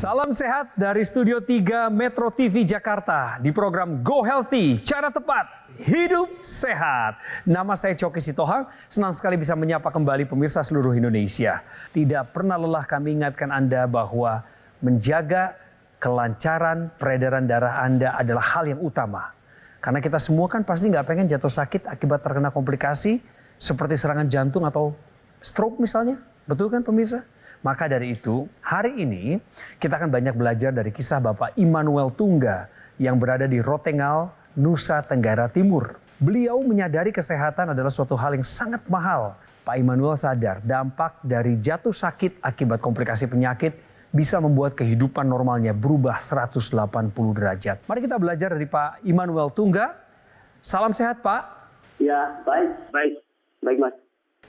Salam sehat dari Studio 3 Metro TV Jakarta di program Go Healthy, cara tepat, hidup sehat. Nama saya Coki Sitohang, senang sekali bisa menyapa kembali pemirsa seluruh Indonesia. Tidak pernah lelah kami ingatkan Anda bahwa menjaga kelancaran peredaran darah Anda adalah hal yang utama. Karena kita semua kan pasti nggak pengen jatuh sakit akibat terkena komplikasi seperti serangan jantung atau stroke misalnya. Betul kan pemirsa? Maka dari itu, hari ini kita akan banyak belajar dari kisah Bapak Immanuel Tungga yang berada di Rotengal, Nusa Tenggara Timur. Beliau menyadari kesehatan adalah suatu hal yang sangat mahal. Pak Immanuel sadar dampak dari jatuh sakit akibat komplikasi penyakit bisa membuat kehidupan normalnya berubah 180 derajat. Mari kita belajar dari Pak Immanuel Tungga. Salam sehat Pak. Ya, baik Mas.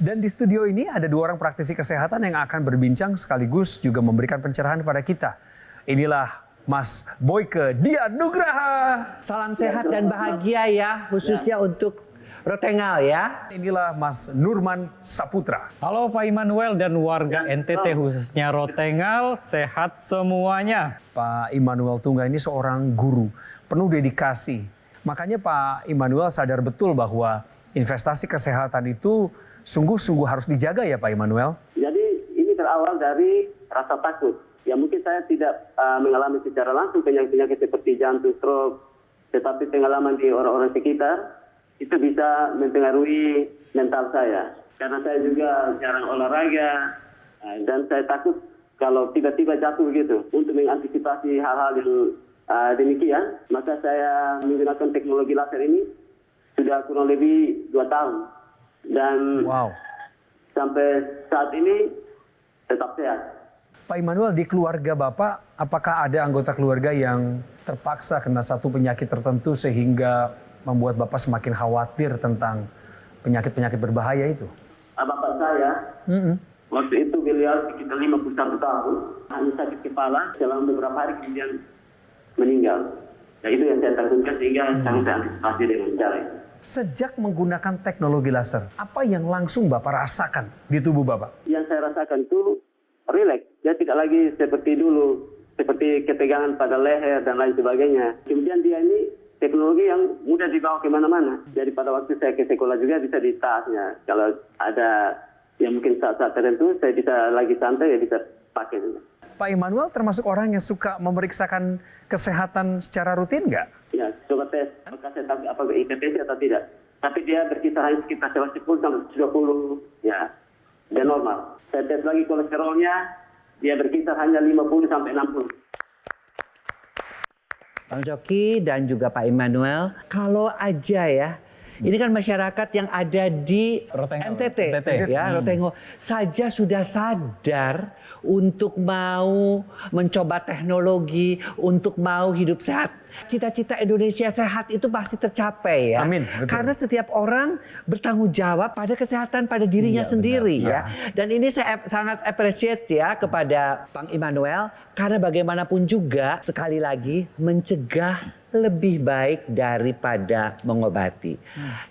Dan di studio ini ada dua orang praktisi kesehatan yang akan berbincang sekaligus juga memberikan pencerahan kepada kita. Inilah Mas Boyke Dian Nugraha. Salam sehat dan bahagia ya, khususnya untuk Rotengal ya. Inilah Mas Nurman Saputra. Halo Pak Immanuel dan warga NTT khususnya Rotengal, sehat semuanya. Pak Immanuel Tungga ini seorang guru, penuh dedikasi. Makanya Pak Immanuel sadar betul bahwa investasi kesehatan itu sungguh-sungguh harus dijaga ya Pak Immanuel. Jadi ini berawal dari rasa takut. Ya mungkin saya tidak mengalami secara langsung penyakit-penyakit seperti jantung, stroke, tetapi pengalaman di orang-orang sekitar itu bisa mempengaruhi mental saya. Karena saya juga jarang olahraga dan saya takut kalau tiba-tiba jatuh begitu. Untuk mengantisipasi hal-hal yang demikian, maka saya menggunakan teknologi laser ini sudah kurang lebih 2 tahun. Dan sampai saat ini tetap sehat. Pak Immanuel, di keluarga Bapak, apakah ada anggota keluarga yang terpaksa kena satu penyakit tertentu sehingga membuat Bapak semakin khawatir tentang penyakit-penyakit berbahaya itu? Bapak saya, waktu itu beliau sekitar 51 tahun, hanya sakit kepala, selama beberapa hari kemudian meninggal. Nah itu yang saya takutkan sehingga sangat saya antisipasi dengan cara itu. Sejak menggunakan teknologi laser, apa yang langsung Bapak rasakan di tubuh Bapak? Yang saya rasakan itu rileks. Dia tidak lagi seperti dulu, seperti ketegangan pada leher dan lain sebagainya. Kemudian dia ini teknologi yang mudah dibawa kemana-mana. Jadi pada waktu saya ke sekolah juga bisa di tasnya. Kalau ada yang mungkin saat-saat tertentu, saya bisa lagi santai, ya bisa pakai. Pak Immanuel termasuk orang yang suka memeriksakan kesehatan secara rutin nggak? Ya, coba tes. Apakah saya tahu apakah IPPC atau tidak. Tapi dia berkisar hanya sekitar 10 sampai 20. Ya, dia normal. Saya tes lagi kolesterolnya, dia berkisar hanya 50 sampai 60. Bang Coki dan juga Pak Immanuel, kalau aja ya, ini kan masyarakat yang ada di NTT. Ya, Rotengal saja sudah sadar untuk mau mencoba teknologi, untuk mau hidup sehat. Cita-cita Indonesia sehat itu pasti tercapai ya. Amin. Betul. Karena setiap orang bertanggung jawab pada kesehatan pada dirinya sendiri ya. Dan ini saya sangat appreciate ya kepada Bang Immanuel karena bagaimanapun juga sekali lagi mencegah lebih baik daripada mengobati.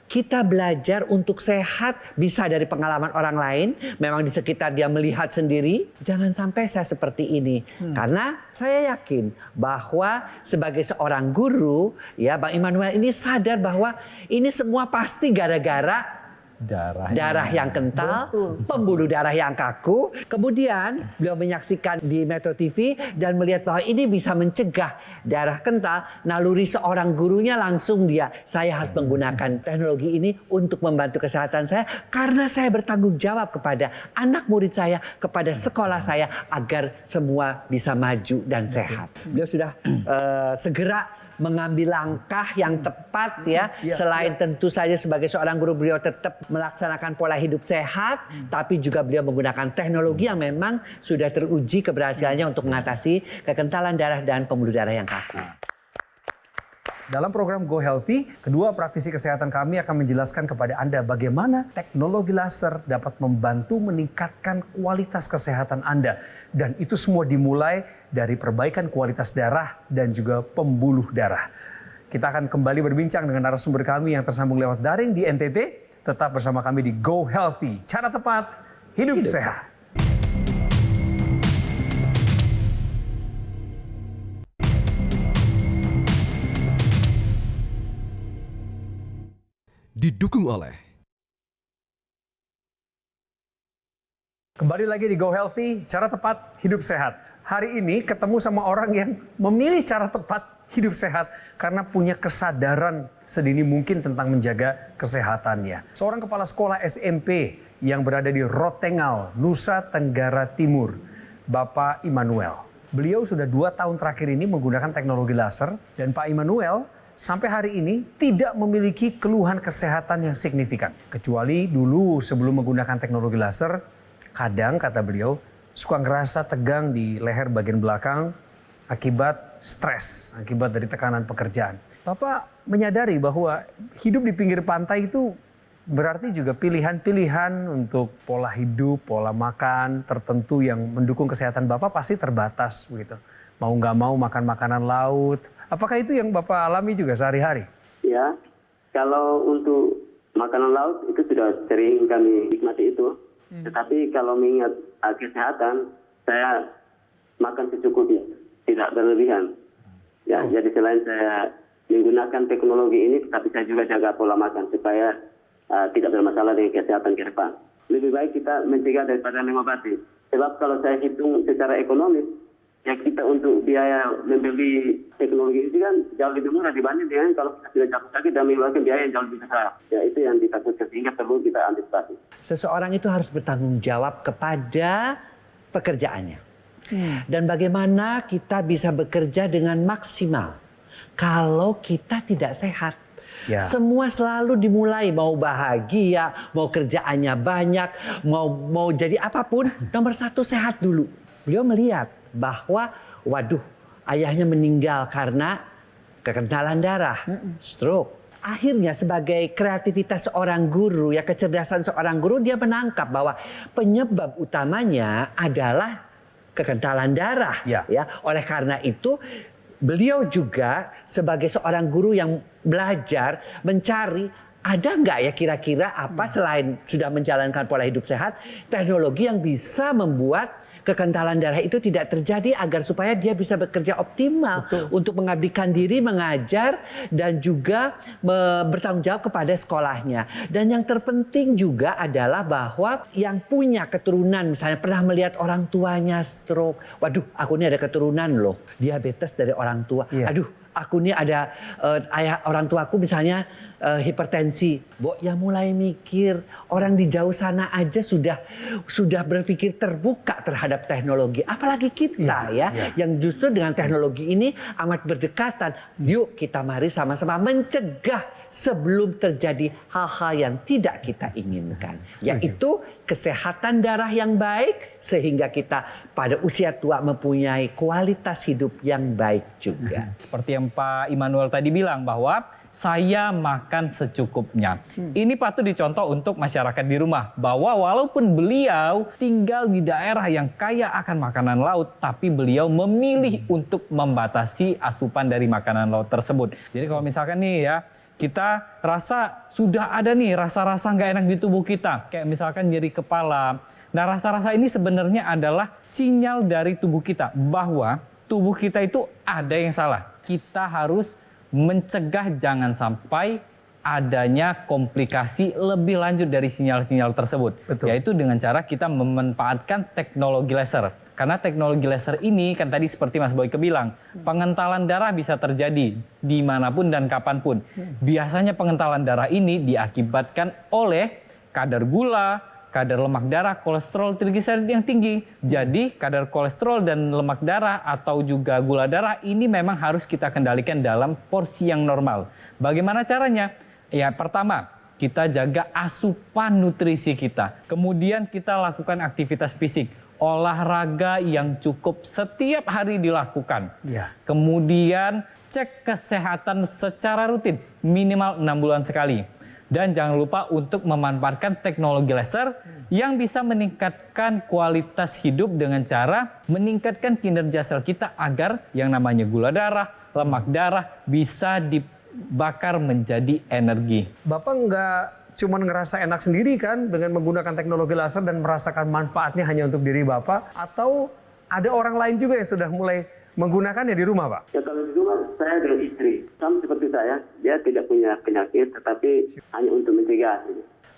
Kita belajar untuk sehat bisa dari pengalaman orang lain. Memang di sekitar dia melihat sendiri. Jangan sampai saya seperti ini. Karena saya yakin bahwa sebagai seorang guru, ya Bang Immanuel ini sadar bahwa ini semua pasti gara-gara darah yang kental, pembuluh darah yang kaku. Kemudian beliau menyaksikan di Metro TV dan melihat bahwa ini bisa mencegah darah kental. Naluri seorang gurunya langsung saya harus menggunakan teknologi ini untuk membantu kesehatan saya karena saya bertanggung jawab kepada anak murid saya, kepada sekolah saya agar semua bisa maju dan sehat. Beliau sudah segera mengambil langkah yang tepat ya. Selain tentu saja sebagai seorang guru beliau tetap melaksanakan pola hidup sehat, tapi juga beliau menggunakan teknologi yang memang sudah teruji keberhasilannya untuk mengatasi kekentalan darah dan pembuluh darah yang kaku. Dalam program Go Healthy, kedua praktisi kesehatan kami akan menjelaskan kepada Anda bagaimana teknologi laser dapat membantu meningkatkan kualitas kesehatan Anda. Dan itu semua dimulai dari perbaikan kualitas darah dan juga pembuluh darah. Kita akan kembali berbincang dengan narasumber kami yang tersambung lewat daring di NTT. Tetap bersama kami di Go Healthy, cara tepat, hidup sehat. didukung oleh Kembali lagi di Go Healthy, cara tepat hidup sehat. Hari ini ketemu sama orang yang memilih cara tepat hidup sehat karena punya kesadaran sedini mungkin tentang menjaga kesehatannya. Seorang kepala sekolah SMP yang berada di Rotengal, Nusa Tenggara Timur, Bapak Immanuel. Beliau sudah 2 tahun terakhir ini menggunakan teknologi laser dan Pak Immanuel sampai hari ini tidak memiliki keluhan kesehatan yang signifikan. Kecuali dulu sebelum menggunakan teknologi laser, kadang kata beliau suka ngerasa tegang di leher bagian belakang akibat stres, akibat dari tekanan pekerjaan. Bapak menyadari bahwa hidup di pinggir pantai itu berarti juga pilihan-pilihan untuk pola hidup, pola makan tertentu yang mendukung kesehatan Bapak pasti terbatas begitu. Mau nggak mau makan makanan laut. Apakah itu yang Bapak alami juga sehari-hari? Ya, kalau untuk makanan laut itu sudah sering kami nikmati itu. Tetapi kalau mengingat kesehatan, saya makan secukupnya, tidak berlebihan. Ya, jadi selain saya menggunakan teknologi ini, tapi saya juga jaga pola makan supaya tidak bermasalah dengan kesehatan ke depan. Lebih baik kita mencegah daripada mengobati. Sebab kalau saya hitung secara ekonomis, ya kita untuk biaya membeli teknologi itu kan jauh lebih murah dibanding dengan kalau kita sudah jatuh sakit dan mengeluarkan biaya yang jauh lebih besar. Ya itu yang ditakutkan sehingga perlu kita antisipasi. Seseorang itu harus bertanggung jawab kepada pekerjaannya. Dan bagaimana kita bisa bekerja dengan maksimal kalau kita tidak sehat. Ya. Semua selalu dimulai mau bahagia, mau kerjaannya banyak, mau jadi apapun, nomor 1 sehat dulu. Beliau melihat bahwa waduh, ayahnya meninggal karena kekentalan darah, stroke. Akhirnya sebagai kreativitas seorang guru, ya kecerdasan seorang guru, dia menangkap bahwa penyebab utamanya adalah kekentalan darah. Ya. Ya, oleh karena itu beliau juga sebagai seorang guru yang belajar mencari ada nggak ya kira-kira apa selain sudah menjalankan pola hidup sehat, teknologi yang bisa membuat kekentalan darah itu tidak terjadi agar supaya dia bisa bekerja optimal. Betul. Untuk mengabdikan diri, mengajar, dan juga bertanggung jawab kepada sekolahnya. Dan yang terpenting juga adalah bahwa yang punya keturunan, misalnya pernah melihat orang tuanya stroke, waduh aku ini ada keturunan loh, diabetes dari orang tua, Iya. aduh aku ini ada ayah orang tuaku misalnya hipertensi. Ya mulai mikir, orang di jauh sana aja sudah berpikir terbuka terhadap teknologi. Apalagi kita yang justru dengan teknologi ini amat berdekatan. Yuk kita mari sama-sama mencegah sebelum terjadi hal-hal yang tidak kita inginkan. Yaitu kesehatan darah yang baik sehingga kita pada usia tua mempunyai kualitas hidup yang baik juga. Seperti yang Pak Immanuel tadi bilang bahwa saya makan secukupnya. Ini patut dicontoh untuk masyarakat di rumah. Bahwa walaupun beliau tinggal di daerah yang kaya akan makanan laut, tapi beliau memilih untuk membatasi asupan dari makanan laut tersebut. Jadi kalau misalkan nih ya, kita rasa sudah ada nih rasa-rasa nggak enak di tubuh kita. Kayak misalkan nyeri kepala. Nah rasa-rasa ini sebenarnya adalah sinyal dari tubuh kita bahwa tubuh kita itu ada yang salah. Kita harus mencegah jangan sampai adanya komplikasi lebih lanjut dari sinyal-sinyal tersebut. Betul. Yaitu dengan cara kita memanfaatkan teknologi laser. Karena teknologi laser ini kan tadi seperti Mas Boyke bilang, pengentalan darah bisa terjadi dimanapun dan kapanpun. Biasanya pengentalan darah ini diakibatkan oleh kadar gula, kadar lemak darah, kolesterol, trigliserid yang tinggi. Jadi kadar kolesterol dan lemak darah atau juga gula darah ini memang harus kita kendalikan dalam porsi yang normal. Bagaimana caranya? Ya pertama, kita jaga asupan nutrisi kita. Kemudian kita lakukan aktivitas fisik. Olahraga yang cukup setiap hari dilakukan. Ya. Kemudian cek kesehatan secara rutin, minimal 6 bulan sekali. Dan jangan lupa untuk memanfaatkan teknologi laser yang bisa meningkatkan kualitas hidup dengan cara meningkatkan kinerja sel kita agar yang namanya gula darah, lemak darah bisa dibakar menjadi energi. Bapak nggak cuma ngerasa enak sendiri kan dengan menggunakan teknologi laser dan merasakan manfaatnya hanya untuk diri Bapak? Atau ada orang lain juga yang sudah mulai menggunakannya di rumah, Pak? Ya kalau di rumah saya dengan istri, sama seperti saya, dia tidak punya penyakit, tetapi hanya untuk mencegah.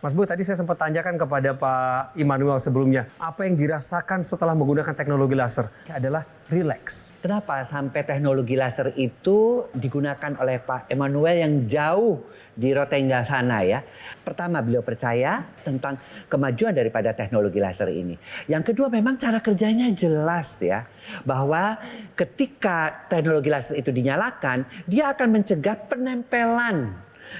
Mas Boy, tadi saya sempat tanyakan kepada Pak Immanuel sebelumnya, apa yang dirasakan setelah menggunakan teknologi laser? Adalah relax. Kenapa sampai teknologi laser itu digunakan oleh Pak Immanuel yang jauh di Rotengga sana ya? Pertama, beliau percaya tentang kemajuan daripada teknologi laser ini. Yang kedua, memang cara kerjanya jelas ya, bahwa ketika teknologi laser itu dinyalakan, dia akan mencegah penempelan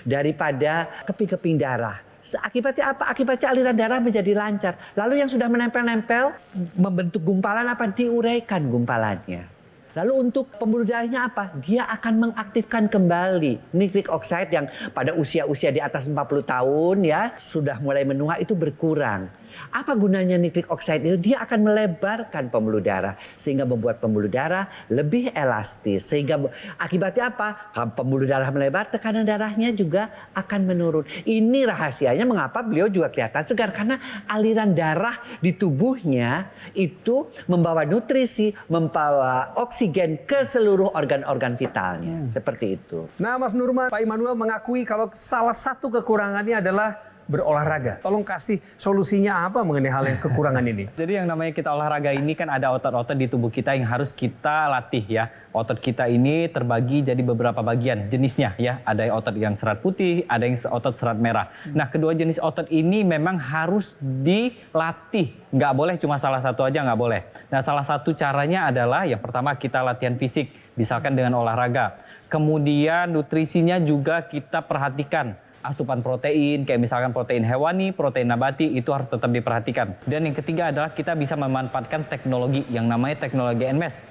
daripada keping-keping darah. Akibatnya apa? Akibatnya aliran darah menjadi lancar. Lalu yang sudah menempel-nempel membentuk gumpalan apa? Diuraikan gumpalannya. Lalu untuk pembuluh darahnya apa? Dia akan mengaktifkan kembali nitric oxide yang pada usia-usia di atas 40 tahun ya sudah mulai menua itu berkurang. Apa gunanya nitric oxide itu? Dia akan melebarkan pembuluh darah sehingga membuat pembuluh darah lebih elastis. Sehingga akibatnya apa? Kalau pembuluh darah melebar, tekanan darahnya juga akan menurun. Ini rahasianya mengapa beliau juga kelihatan segar, karena aliran darah di tubuhnya itu membawa nutrisi, membawa oksigen ke seluruh organ-organ vitalnya. Seperti itu. Nah, Mas Nurman, Pak Immanuel mengakui kalau salah satu kekurangannya adalah berolahraga. Tolong kasih solusinya apa mengenai hal yang kekurangan ini? Jadi yang namanya kita olahraga ini kan ada otot-otot di tubuh kita yang harus kita latih ya. Otot kita ini terbagi jadi beberapa bagian jenisnya ya. Ada yang otot yang serat putih, ada yang otot serat merah. Nah, kedua jenis otot ini memang harus dilatih. Nggak boleh cuma salah satu aja, nggak boleh. Nah, salah satu caranya adalah yang pertama kita latihan fisik, misalkan dengan olahraga. Kemudian nutrisinya juga kita perhatikan. Asupan protein, kayak misalkan protein hewani, protein nabati, itu harus tetap diperhatikan. Dan yang ketiga adalah kita bisa memanfaatkan teknologi yang namanya teknologi NMES.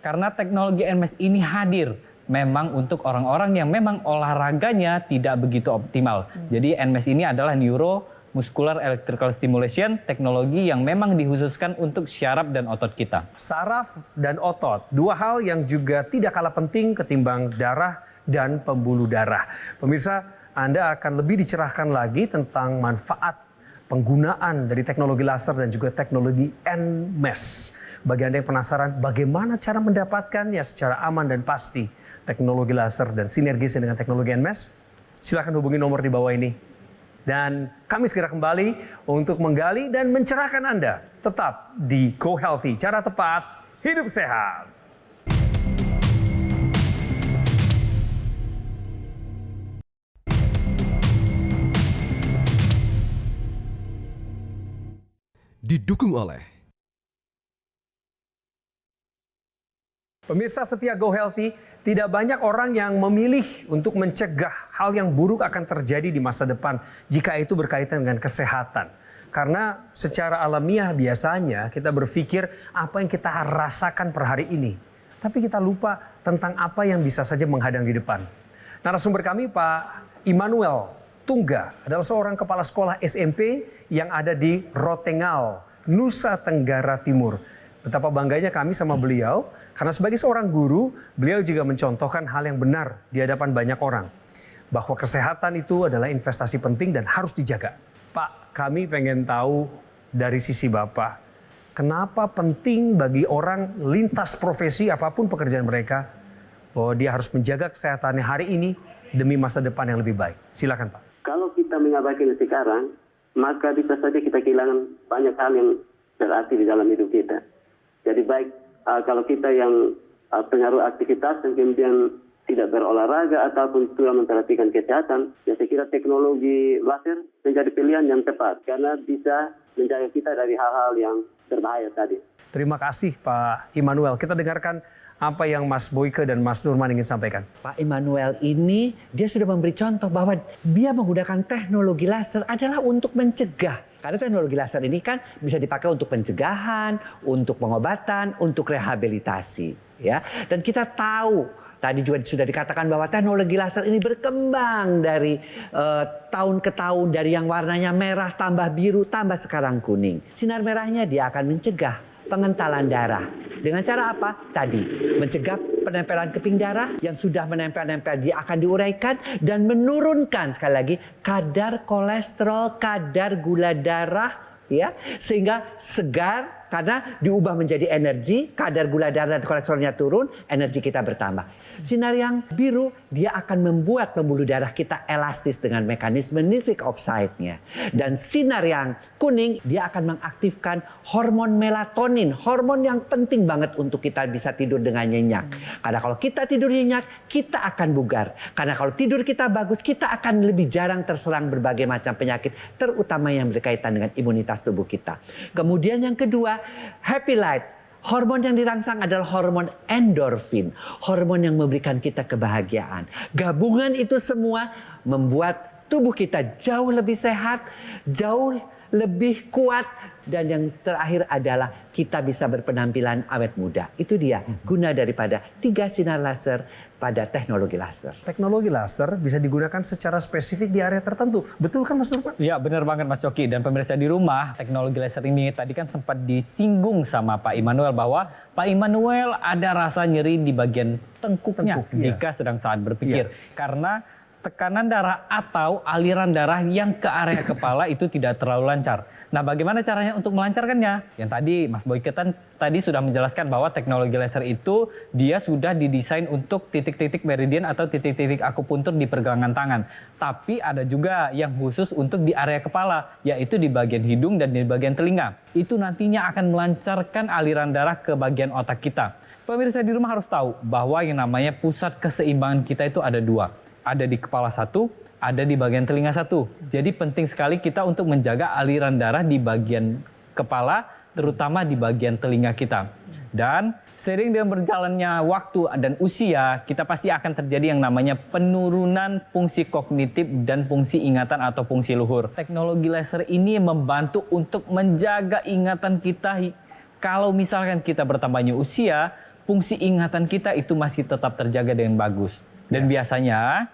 Karena teknologi NMES ini hadir memang untuk orang-orang yang memang olahraganya tidak begitu optimal. Jadi NMES ini adalah Neuromuscular Electrical Stimulation, teknologi yang memang dikhususkan untuk syaraf dan otot kita. Saraf dan otot, dua hal yang juga tidak kalah penting ketimbang darah dan pembuluh darah. Pemirsa, Anda akan lebih dicerahkan lagi tentang manfaat penggunaan dari teknologi laser dan juga teknologi NMES. Bagi Anda yang penasaran bagaimana cara mendapatkannya secara aman dan pasti, teknologi laser dan sinergisnya dengan teknologi NMES, silakan hubungi nomor di bawah ini. Dan kami segera kembali untuk menggali dan mencerahkan Anda. Tetap di Go Healthy, cara tepat, hidup sehat. Didukung oleh Pemirsa setia Go Healthy, tidak banyak orang yang memilih untuk mencegah hal yang buruk akan terjadi di masa depan jika itu berkaitan dengan kesehatan. Karena secara alamiah biasanya kita berpikir apa yang kita rasakan per hari ini. Tapi kita lupa tentang apa yang bisa saja menghadang di depan. Narasumber kami Pak Immanuel Tungga adalah seorang kepala sekolah SMP yang ada di Rotengal, Nusa Tenggara Timur. Betapa bangganya kami sama beliau, karena sebagai seorang guru, beliau juga mencontohkan hal yang benar di hadapan banyak orang. Bahwa kesehatan itu adalah investasi penting dan harus dijaga. Pak, kami pengen tahu dari sisi Bapak, kenapa penting bagi orang lintas profesi apapun pekerjaan mereka, bahwa dia harus menjaga kesehatannya hari ini demi masa depan yang lebih baik. Silakan Pak. Kalau kita mengabaikan sekarang, maka bisa saja kita kehilangan banyak hal yang berarti di dalam hidup kita. Jadi baik kalau kita yang pengaruh aktivitas dan kemudian tidak berolahraga ataupun sudah memperhatikan kesehatan, ya saya kira teknologi laser menjadi pilihan yang tepat karena bisa menjaga kita dari hal-hal yang berbahaya tadi. Terima kasih Pak Immanuel. Kita dengarkan apa yang Mas Boyke dan Mas Nurman ingin sampaikan. Pak Immanuel ini dia sudah memberi contoh bahwa dia menggunakan teknologi laser adalah untuk mencegah. Karena teknologi laser ini kan bisa dipakai untuk pencegahan, untuk pengobatan, untuk rehabilitasi, ya. Dan kita tahu tadi juga sudah dikatakan bahwa teknologi laser ini berkembang dari tahun ke tahun, dari yang warnanya merah tambah biru tambah sekarang kuning. Sinar merahnya dia akan mencegah pengentalan darah. Dengan cara apa? Tadi, mencegah penempelan keping darah yang sudah menempel-nempel dia akan diuraikan dan menurunkan sekali lagi kadar kolesterol, kadar gula darah ya, sehingga segar karena diubah menjadi energi, kadar gula darah dan kolesterolnya turun, energi kita bertambah. Sinar yang biru dia akan membuat pembuluh darah kita elastis dengan mekanisme nitric oxide-nya. Dan sinar yang kuning dia akan mengaktifkan hormon melatonin, hormon yang penting banget untuk kita bisa tidur dengan nyenyak. Karena kalau kita tidur nyenyak, kita akan bugar. Karena kalau tidur kita bagus, kita akan lebih jarang terserang berbagai macam penyakit, terutama yang berkaitan dengan imunitas tubuh kita. Kemudian yang kedua, happy light. Hormon yang dirangsang adalah hormon endorfin, hormon yang memberikan kita kebahagiaan. Gabungan itu semua membuat tubuh kita jauh lebih sehat, jauh lebih kuat, dan yang terakhir adalah kita bisa berpenampilan awet muda. Itu dia guna daripada 3 sinar laser pada teknologi laser. Teknologi laser bisa digunakan secara spesifik di area tertentu. Betul kan Mas Nurman? Ya benar banget Mas Coki, dan pemirsa di rumah, teknologi laser ini tadi kan sempat disinggung sama Pak Immanuel bahwa Pak Immanuel ada rasa nyeri di bagian tengkuknya jika sedang saat berpikir. Karena tekanan darah atau aliran darah yang ke area kepala itu tidak terlalu lancar. Nah, bagaimana caranya untuk melancarkannya? Yang tadi Mas Boyke tadi sudah menjelaskan bahwa teknologi laser itu dia sudah didesain untuk titik-titik meridian atau titik-titik akupuntur di pergelangan tangan. Tapi ada juga yang khusus untuk di area kepala, yaitu di bagian hidung dan di bagian telinga. Itu nantinya akan melancarkan aliran darah ke bagian otak kita. Pemirsa di rumah harus tahu bahwa yang namanya pusat keseimbangan kita itu ada 2. Ada di kepala 1, ada di bagian telinga 1. Jadi penting sekali kita untuk menjaga aliran darah di bagian kepala, terutama di bagian telinga kita. Dan seiring dengan berjalannya waktu dan usia, kita pasti akan terjadi yang namanya penurunan fungsi kognitif dan fungsi ingatan atau fungsi luhur. Teknologi laser ini membantu untuk menjaga ingatan kita. Kalau misalkan kita bertambahnya usia, fungsi ingatan kita itu masih tetap terjaga dengan bagus. Dan biasanya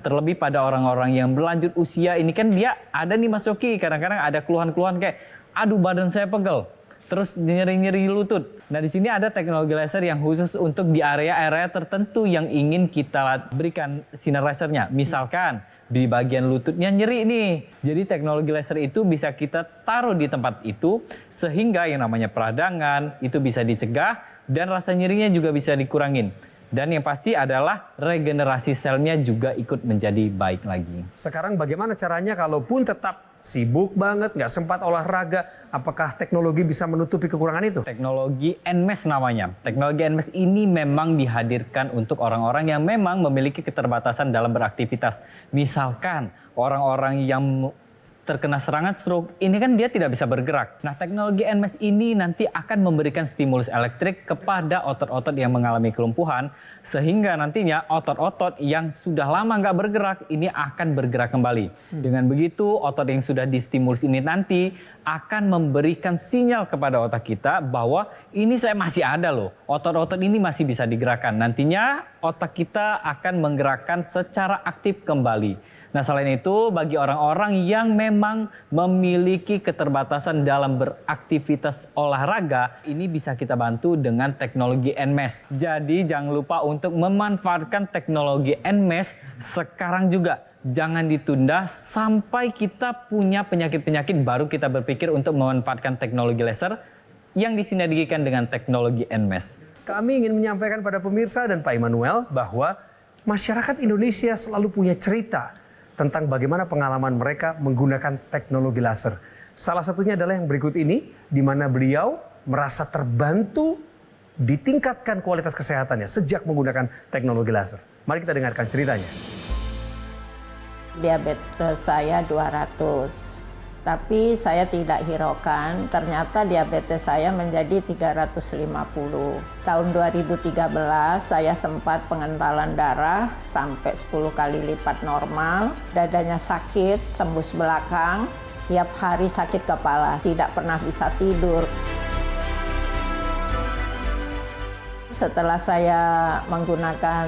terlebih pada orang-orang yang berlanjut usia ini kan dia ada nih Mas Yoki, kadang-kadang ada keluhan-keluhan kayak aduh badan saya pegel, terus nyeri-nyeri lutut. Nah di sini ada teknologi laser yang khusus untuk di area-area tertentu yang ingin kita berikan sinar lasernya. Misalkan di bagian lututnya nyeri nih. Jadi teknologi laser itu bisa kita taruh di tempat itu sehingga yang namanya peradangan itu bisa dicegah dan rasa nyerinya juga bisa dikurangin. Dan yang pasti adalah regenerasi selnya juga ikut menjadi baik lagi. Sekarang bagaimana caranya kalaupun tetap sibuk banget, nggak sempat olahraga, apakah teknologi bisa menutupi kekurangan itu? Teknologi NMES namanya. Teknologi NMES ini memang dihadirkan untuk orang-orang yang memang memiliki keterbatasan dalam beraktivitas. Misalkan orang-orang yang terkena serangan stroke, ini kan dia tidak bisa bergerak. Nah, teknologi NMES ini nanti akan memberikan stimulus elektrik kepada otot-otot yang mengalami kelumpuhan, sehingga nantinya otot-otot yang sudah lama nggak bergerak, ini akan bergerak kembali. Dengan begitu, otot yang sudah distimulus ini nanti akan memberikan sinyal kepada otak kita bahwa ini saya masih ada loh, otot-otot ini masih bisa digerakkan. Nantinya otak kita akan menggerakkan secara aktif kembali. Nah selain itu bagi orang-orang yang memang memiliki keterbatasan dalam beraktivitas olahraga, ini bisa kita bantu dengan teknologi NMES. Jadi jangan lupa untuk memanfaatkan teknologi NMES sekarang juga. Jangan ditunda sampai kita punya penyakit-penyakit baru kita berpikir untuk memanfaatkan teknologi laser yang disinergikan dengan teknologi NMES. Kami ingin menyampaikan pada pemirsa dan Pak Immanuel bahwa masyarakat Indonesia selalu punya cerita tentang bagaimana pengalaman mereka menggunakan teknologi laser. Salah satunya adalah yang berikut ini, di mana beliau merasa terbantu ditingkatkan kualitas kesehatannya sejak menggunakan teknologi laser. Mari kita dengarkan ceritanya. Diabetes saya 200, tapi saya tidak hiraukan. Ternyata diabetes saya menjadi 350. Tahun 2013 saya sempat pengentalan darah sampai 10 kali lipat normal. Dadanya sakit, tembus belakang, tiap hari sakit kepala, tidak pernah bisa tidur. Setelah saya menggunakan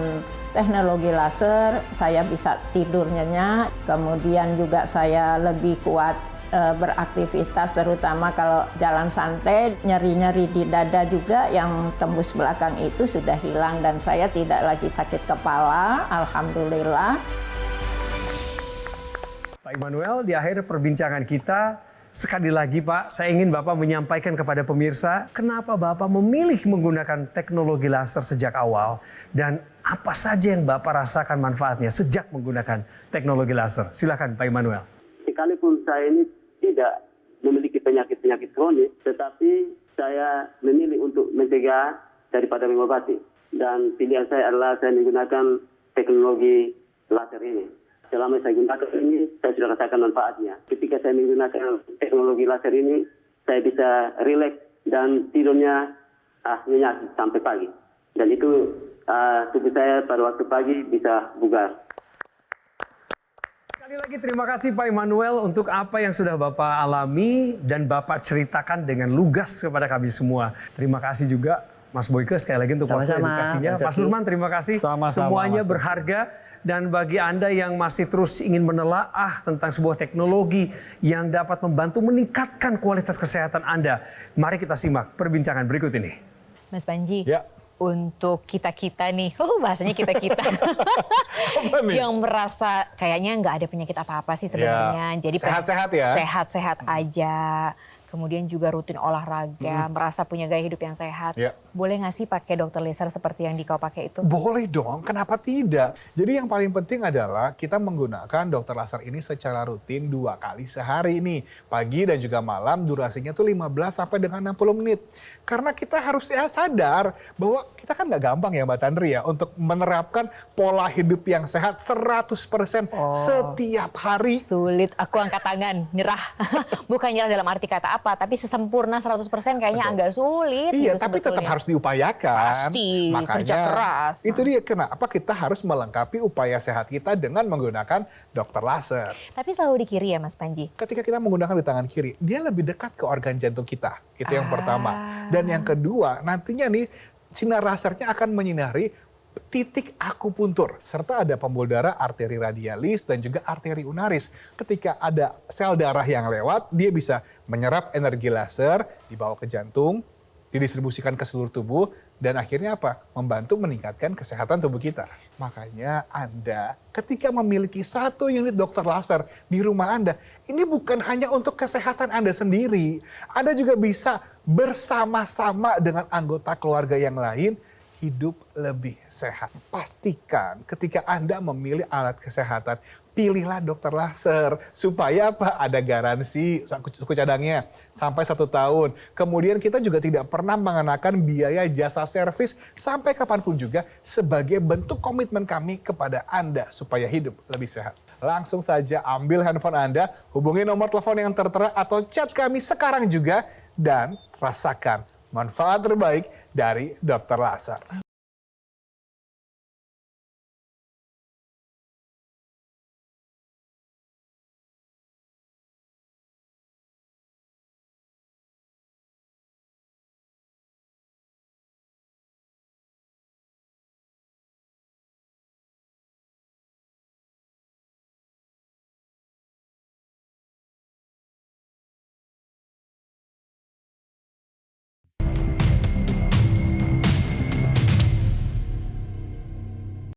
teknologi laser, saya bisa tidur nyenyak, kemudian juga saya lebih kuat beraktivitas, terutama kalau jalan santai. Nyeri-nyeri di dada juga yang tembus belakang itu sudah hilang dan saya tidak lagi sakit kepala, alhamdulillah. Pak Immanuel, di akhir perbincangan kita, Sekali lagi Pak, saya ingin Bapak menyampaikan kepada pemirsa kenapa Bapak memilih menggunakan teknologi laser sejak awal dan apa saja yang Bapak rasakan manfaatnya sejak menggunakan teknologi laser. Silakan Pak Immanuel. Sekalipun saya ini tidak memiliki penyakit-penyakit kronis, tetapi saya memilih untuk mencegah daripada mengobati. Dan pilihan saya adalah saya menggunakan teknologi laser ini. Selama saya gunakan ini, saya sudah rasakan manfaatnya. Ketika saya menggunakan teknologi laser ini, saya bisa rileks dan tidurnya nyenyak sampai pagi. Dan itu tubuh saya pada waktu pagi bisa bugar. Sekali lagi terima kasih Pak Immanuel untuk apa yang sudah Bapak alami dan Bapak ceritakan dengan lugas kepada kami semua. Terima kasih juga Mas Boyke sekali lagi untuk waktu Sama-sama, edukasinya. Mas Mas Nurman terima kasih. Sama-sama, Semuanya Mas. berharga. Dan bagi Anda yang masih terus ingin menelaah tentang sebuah teknologi yang dapat membantu meningkatkan kualitas kesehatan Anda, mari kita simak perbincangan berikut ini. Mas Panji, Ya. untuk kita-kita nih, bahasanya kita-kita, yang merasa kayaknya nggak ada penyakit apa-apa sih sebenarnya. Jadi Sehat-sehat ya. Sehat-sehat aja. Kemudian juga rutin olahraga, merasa punya gaya hidup yang sehat. Ya. Boleh nggak sih pakai dokter laser seperti yang kau pakai itu? Boleh dong, kenapa tidak? Jadi yang paling penting adalah kita menggunakan dokter laser ini secara rutin 2 kali sehari nih. Pagi dan juga malam, durasinya tuh 15 sampai dengan 60 menit. Karena kita harus sadar bahwa kita kan nggak gampang ya Mbak Tandri ya untuk menerapkan pola hidup yang sehat 100% setiap hari. Sulit, aku angkat tangan, nyerah. Bukan nyerah dalam arti kata apa, tapi sesempurna 100% kayaknya agak sulit. Iya, gitu tapi tetap sebetulnya. harus diupayakan. Pasti, kerja keras. Itu dia kenapa kita harus melengkapi upaya sehat kita dengan menggunakan dokter laser. Tapi selalu di kiri ya Mas Panji? Ketika kita menggunakan di tangan kiri, dia lebih dekat ke organ jantung kita. Itu yang pertama. Dan yang kedua, nantinya nih sinar lasernya akan menyinari titik akupuntur. Serta ada pembuluh darah arteri radialis dan juga arteri unaris. Ketika ada sel darah yang lewat, dia bisa menyerap energi laser, dibawa ke jantung, didistribusikan ke seluruh tubuh, dan akhirnya apa? Membantu meningkatkan kesehatan tubuh kita. Makanya Anda ketika memiliki 1 unit dokter laser di rumah Anda, ini bukan hanya untuk kesehatan Anda sendiri. Anda juga bisa bersama-sama dengan anggota keluarga yang lain hidup lebih sehat. Pastikan ketika Anda memilih alat kesehatan, pilihlah dokter laser. Supaya apa? Ada garansi suku cadangnya sampai 1 tahun. Kemudian kita juga tidak pernah mengenakan biaya jasa servis sampai kapanpun juga sebagai bentuk komitmen kami kepada Anda supaya hidup lebih sehat. Langsung saja ambil handphone Anda, hubungi nomor telepon yang tertera atau chat kami sekarang juga dan rasakan manfaat terbaik dari dokter laser.